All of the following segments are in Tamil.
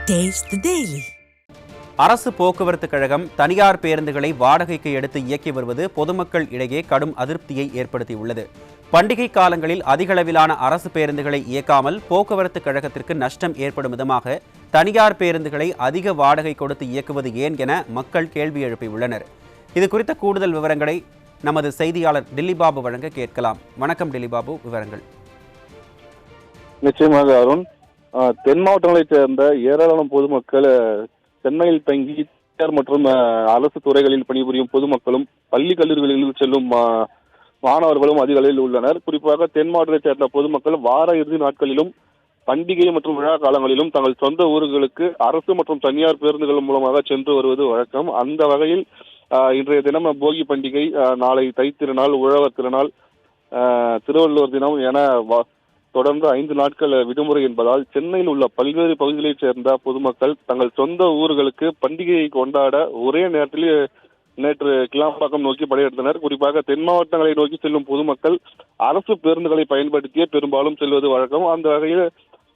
Taste the Daily. அரசு போக்குவரத்து கழகம் தனியார் பேருந்துகளை வாடகைக்கு எடுத்து இயக்கி வருவது பொதுமக்கள் இடையே கடும் அதிருப்தியை ஏற்படுத்தியுள்ளது. பண்டிகை காலங்களில் அதிகளவிலான அரசு பேருந்துகளை இயக்காமல் போக்குவரத்து கழகத்திற்கு நஷ்டம் ஏற்படும் விதமாக தனியார் பேருந்துகளை அதிக வாடகை கொடுத்து இயக்குவது ஏன் என மக்கள் கேள்வி எழுப்பியுள்ளனர். இது குறித்த கூடுதல் விவரங்களை நமது செய்தியாளர் டில்லிபாபு வழங்க கேட்கலாம். வணக்கம் டில்லிபாபு, விவரங்கள். நிச்சயமாக அருண், தென் மாவட்டங்களைச் சேர்ந்த ஏராளமான பொதுமக்கள் சென்னையில் தங்கி தனியார் மற்றும் அரசு துறைகளில் பணிபுரியும் பொதுமக்களும் பள்ளி கல்லூரிகளில் செல்லும் மாணவர்களும் அதிக அளவில் உள்ளனர். குறிப்பாக தென் மாவட்டத்தைச் சேர்ந்த பொதுமக்கள் வார இறுதி நாட்களிலும் பண்டிகை மற்றும் விழா காலங்களிலும் தங்கள் சொந்த ஊர்களுக்கு அரசு மற்றும் தனியார் பேருந்துகள் மூலமாக சென்று வருவது வழக்கம். அந்த வகையில் இன்றைய தினம் போகி பண்டிகை, நாளை தைத்திருநாள், உழவர் திருநாள், திருவள்ளுவர் தினம் என தொடர்ந்து 5 நாட்கள் விடுமுறை என்பதால் சென்னையில் உள்ள பல்வேறு பகுதிகளைச் சேர்ந்த பொதுமக்கள் தங்கள் சொந்த ஊர்களுக்கு பண்டிகையை கொண்டாட ஒரே நேரத்தில் நேற்று கிளாம்பாக்கம் நோக்கி படையெடுத்தனர். குறிப்பாக தென் மாவட்டங்களை நோக்கி செல்லும் பொதுமக்கள் அரசு பேருந்துகளை பயன்படுத்தியே பெரும்பாலும் செல்வது வழக்கம். அந்த வகையில்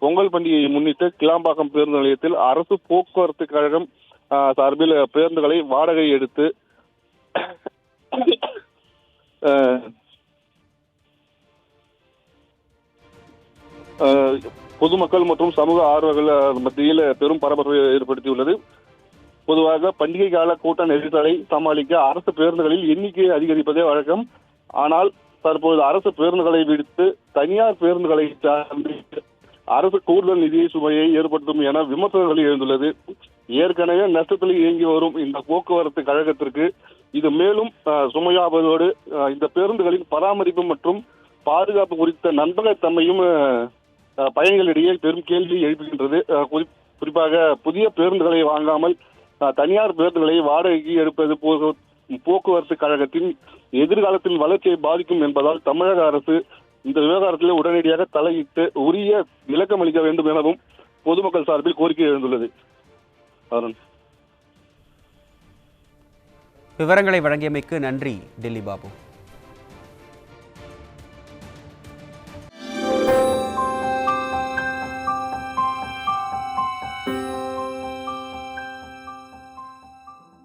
பொங்கல் பண்டிகையை முன்னிட்டு கிளாம்பாக்கம் பேருந்து நிலையத்தில் அரசு போக்குவரத்து கழகம் சார்பில் பேருந்துகளை வாடகை எடுத்து பொதுமக்கள் மற்றும் சமூக ஆர்வலர்கள் மத்தியில் பெரும் பரபரப்பை ஏற்படுத்தியுள்ளது. பொதுவாக பண்டிகை கால கூட்ட நெரிசலை சமாளிக்க அரசு பேருந்துகளில் எண்ணிக்கையை அதிகரிப்பதே வழக்கம். ஆனால் தற்போது அரசு பேருந்துகளை விடுத்து தனியார் பேருந்துகளை அரசு கூடுதல் நிதி சுமையை ஏற்படுத்தும் என விமர்சனங்கள் எழுந்துள்ளது. ஏற்கனவே நஷ்டத்தில் இயங்கி வரும் இந்த போக்குவரத்து கழகத்திற்கு இது மேலும் சுமையாவதோடு இந்த பேருந்துகளின் பராமரிப்பு மற்றும் பாதுகாப்பு குறித்த நம்பகத்தன்மையும் பயணிகளிடையே பெரும் கேள்வி எழுப்புகின்றது. குறிப்பாக புதிய பேருந்துகளை வாங்காமல் தனியார் பேருந்துகளை வாடகைக்கு எடுப்பது போக்குவரத்து கழகத்தின் எதிர்காலத்தில் வளர்ச்சியை பாதிக்கும் என்பதால் தமிழக அரசு இந்த விவகாரத்தில் உடனடியாக தலையிட்டு உரிய விளக்கம் அளிக்க வேண்டும் எனவும் பொதுமக்கள் சார்பில் கோரிக்கை எழுந்துள்ளது. விவரங்களை வழங்கியமைக்கு நன்றி டில்லிபாபு.